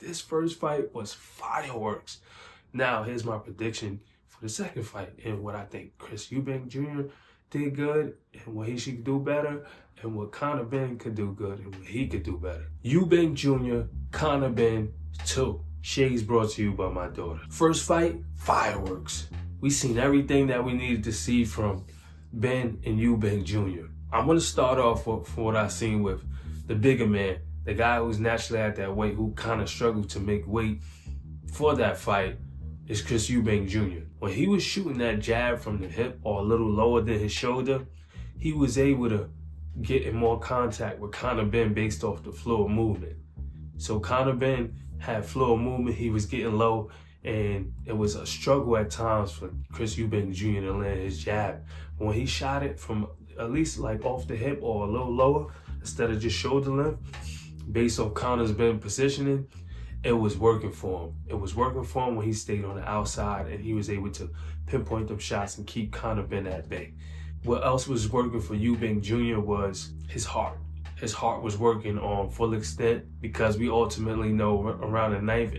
This first fight was fireworks. Now, here's my prediction for the second fight and what I think Chris Eubank Jr. did good and what he should do better and what Conor Benn could do good and what he could do better. Eubank Jr., Conor Benn 2. Shades brought to you by my daughter. First fight, fireworks. We seen everything that we needed to see from Ben and Eubank Jr. I'm going to start off with what I seen with the bigger man, the guy who's naturally at that weight, who kind of struggled to make weight for that fight, is Chris Eubank Jr. When he was shooting that jab from the hip or a little lower than his shoulder, he was able to get in more contact with Conor Benn based off the flow of movement. So Conor Benn had flow of movement, he was getting low, and it was a struggle at times for Chris Eubank Jr. to land his jab. But when he shot it from at least like off the hip or a little lower, instead of just shoulder length, based off Conor's Benn positioning, it was working for him. It was working for him when he stayed on the outside and he was able to pinpoint them shots and keep Conor Benn at bay. What else was working for Eubank Jr. was his heart. His heart was working on full extent because we ultimately know around the ninth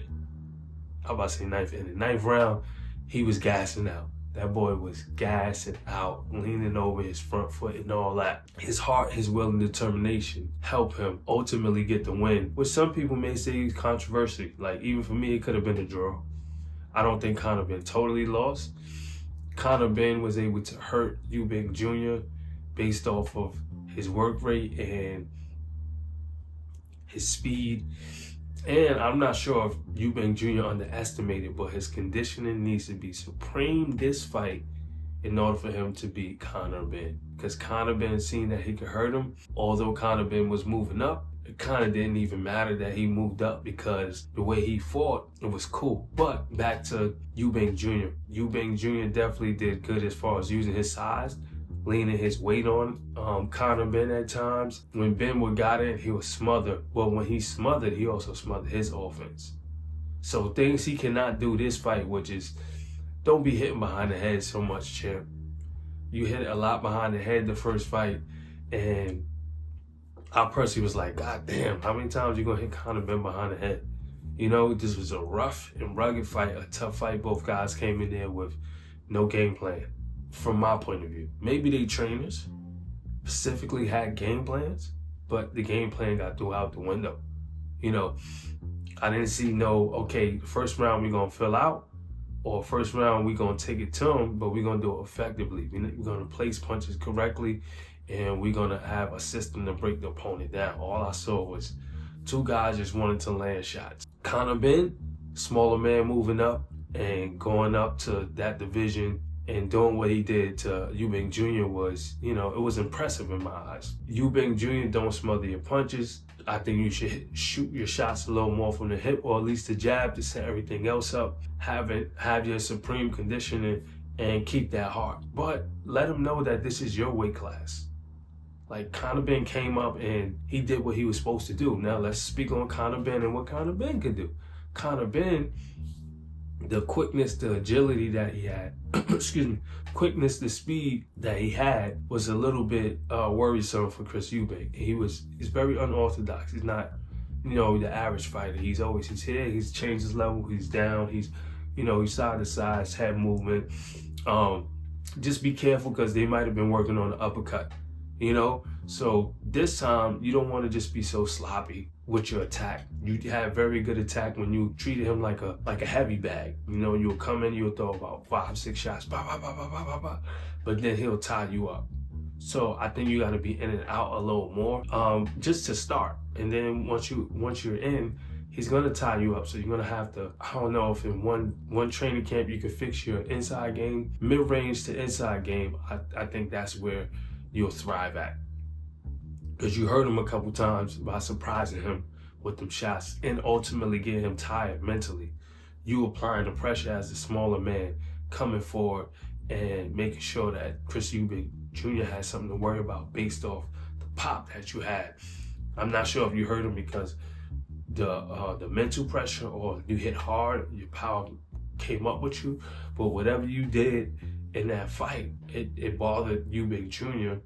round, he was gassing out. That boy was gassing out, leaning over his front foot and all that. His heart, his will and determination helped him ultimately get the win, which some people may say is controversial. Like, even for me, it could have been a draw. I don't think Conor Benn totally lost. Conor Benn was able to hurt Eubank Jr. based off of his work rate and his speed. And I'm not sure if Eubank Jr. underestimated, but his conditioning needs to be supreme this fight in order for him to beat Conor Benn. Because Conor Benn seen that he could hurt him. Although Conor Benn was moving up, it kind of didn't even matter that he moved up because the way he fought, it was cool. But back to Eubank Jr. Eubank Jr. definitely did good as far as using his size, leaning his weight on Conor Benn at times. When Ben would got in, he was smothered. But when he smothered, he also smothered his offense. So things he cannot do this fight, which is don't be hitting behind the head so much, champ. You hit a lot behind the head the first fight, and I personally was like, God damn, how many times you gonna hit Conor Benn behind the head? You know, this was a rough and rugged fight, a tough fight. Both guys came in there with no game plan. From my point of view, maybe they trainers specifically had game plans, but the game plan got thrown out the window. You know, I didn't see okay, first round we're gonna fill out, or first round we're gonna take it to them, but we're gonna do it effectively. We're gonna place punches correctly, and we're gonna have a system to break the opponent down. All I saw was two guys just wanted to land shots. Conor Benn, smaller man moving up and going up to that division and doing what he did to Eubank Jr. was, it was impressive in my eyes. Eubank Jr. don't smother your punches. I think you should shoot your shots a little more from the hip, or at least the jab to set everything else up. Have your supreme conditioning and keep that heart. But let him know that this is your weight class. Like, Conor Benn came up and he did what he was supposed to do. Now let's speak on Conor Benn and what Conor Benn could do. Conor Benn, the quickness, the agility that he had, quickness, the speed that he had was a little bit worrisome for Chris Eubank. He's very unorthodox. He's not, the average fighter. He's here, he's changed his level, he's down, he's side to side, head movement. Just be careful because they might have been working on the uppercut, So this time, you don't want to just be so sloppy with your attack. You had very good attack when you treated him like a heavy bag. You'll come in, you'll throw about 5-6 shots, bah, bah, bah, bah, bah, bah, bah, but then he'll tie you up. So I think you got to be in and out a little more, just to start. And then once you're in, he's gonna tie you up. So you're gonna have to, I don't know if in one training camp you can fix your inside game, mid-range to inside game. I think that's where you'll thrive at. Because you hurt him a couple times by surprising him with them shots and ultimately getting him tired mentally. You applying the pressure as the smaller man, coming forward and making sure that Chris Eubank Jr. has something to worry about based off the pop that you had. I'm not sure if you hurt him because the mental pressure or you hit hard, your power came up with you, but whatever you did in that fight, it bothered Eubank Jr.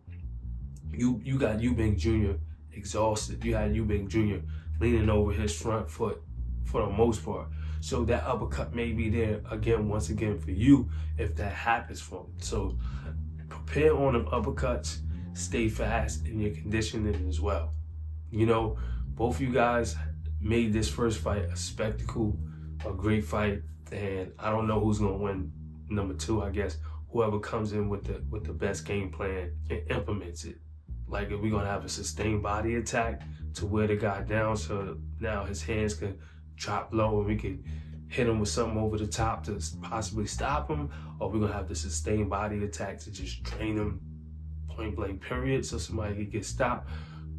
You got Eubank Jr. exhausted. You had Eubank Jr. leaning over his front foot for the most part. So that uppercut may be there again, once again, for you if that happens for him. So prepare on them uppercuts, stay fast in your conditioning as well. You know, both of you guys made this first fight a spectacle, a great fight, and I don't know who's gonna win number 2. I guess whoever comes in with the best game plan and implements it. Like, if we're gonna have a sustained body attack to wear the guy down so now his hands can drop low and we can hit him with something over the top to possibly stop him, or we're gonna have the sustained body attack to just drain him point blank period so somebody can get stopped.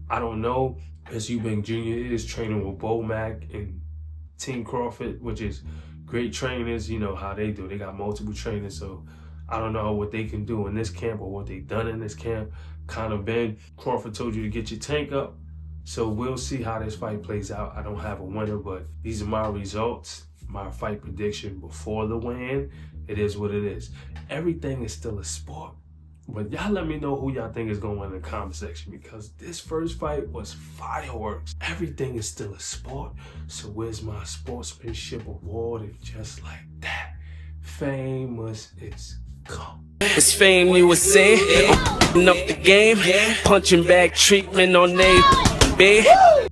I don't know. As Eubank Jr. is training with Womack and Team Crawford, which is great trainers. You know how they do. They got multiple trainers, so I don't know what they can do in this camp or what they've done in this camp. Conor Benn, Crawford told you to get your tank up. So we'll see how this fight plays out. I don't have a winner, but these are my results, my fight prediction before the weigh-in. It is what it is. Everything is still a sport. But y'all let me know who y'all think is going to win in the comment section, because this first fight was fireworks. Everything is still a sport. So where's my sportsmanship award? And just like that, Famus is gone. It's Fame you were saying, up the game, punching bag treatment on they, babe.